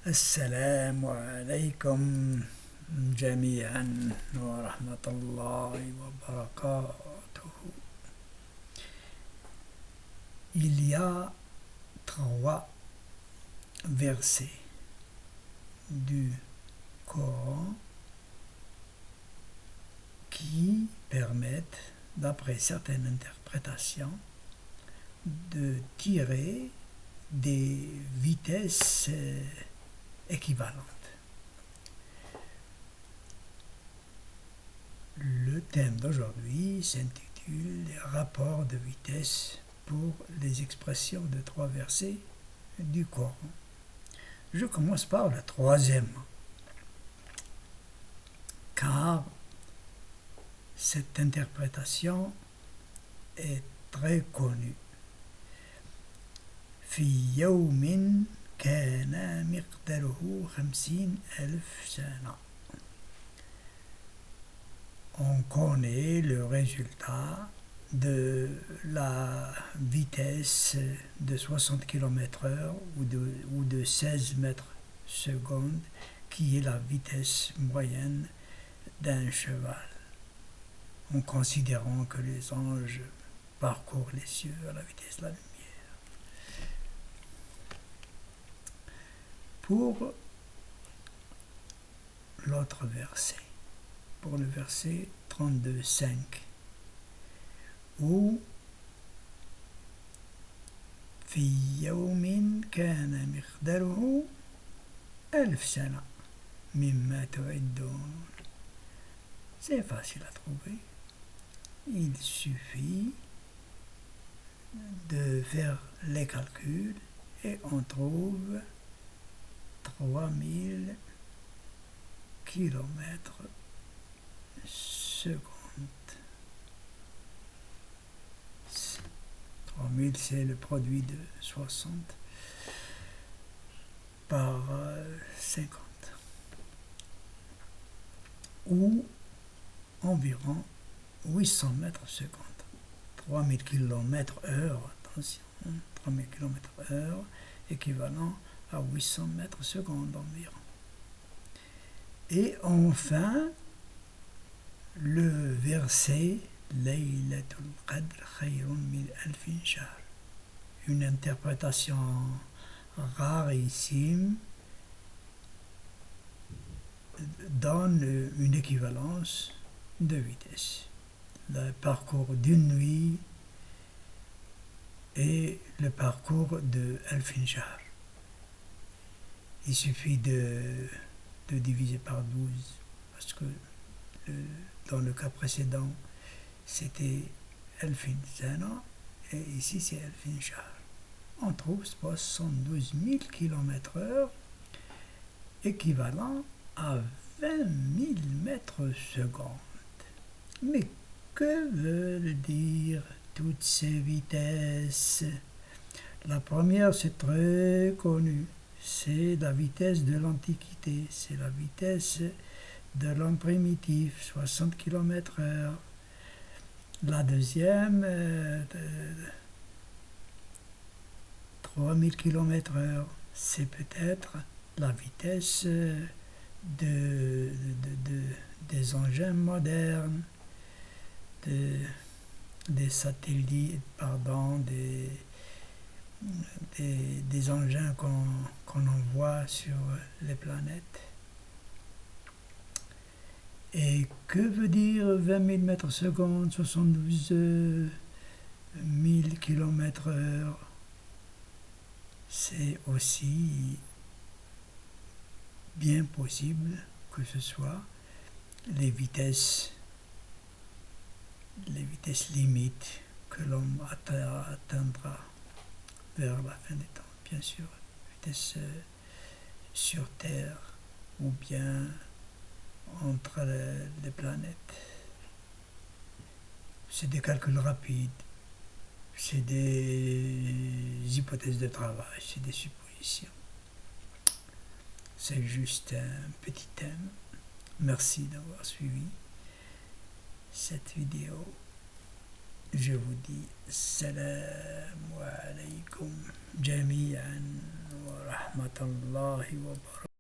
السلام عليكم جميعا ورحمة الله وبركاته. Il y a 3 versets du Coran qui permettent, d'après certaines interprétations, de tirer des vitesses équivalentes. Le thème d'aujourd'hui s'intitule les rapports de vitesse pour les expressions de 3 versets du Coran. Je commence par le troisième, car cette interprétation est très connue. في يوم كان مقداره 50,000 سنة. On connaît le résultat de la vitesse de 60 km/h ou de 16 mètres secondes, qui est la vitesse moyenne d'un cheval, en considérant que les anges parcourent les cieux à la vitesse de la lumière. Pour l'autre verset, pour le verset 32,5, où في يوم كان مقداره 1000 سنة مما تعدون. C'est facile à trouver. Il suffit de faire les calculs et on trouve 3000 km/s. 3000, c'est le produit de 60 par 50, ou environ 800 mètres secondes. 3000 km/h, attention, 3000 km/h, équivalent à 800 mètres secondes environ. Et enfin, le verset Laylatul Qadr khayrun min alfin shahr, une interprétation rarissime, donne une équivalence de vitesse. Le parcours d'une nuit et le parcours de alfin shahr. Il suffit de diviser par 12, parce que dans le cas précédent, c'était Alfin Sana, et ici c'est Alfin Shahr. On trouve 72 000 km/h, équivalent à 20 000 mètres secondes. Mais que veulent dire toutes ces vitesses? La première, c'est très connu. C'est la vitesse de l'Antiquité, c'est la vitesse de l'homme primitif, 60 km/h. La deuxième, 3000 km/h, c'est peut-être la vitesse des engins modernes, des satellites, des engins qu'on envoie sur les planètes. Et que veut dire 20 000 mètres secondes, 72 000 km/h? C'est aussi bien possible que ce soit les vitesses limites que l'homme atteindra vers la fin des temps, bien sûr, vitesse sur Terre ou bien entre les planètes. C'est des calculs rapides, c'est des hypothèses de travail, c'est des suppositions. C'est juste un petit thème. Merci d'avoir suivi cette vidéo. je vous dis salam alaikum jami'an wa rahmatullahi wa barakatuh.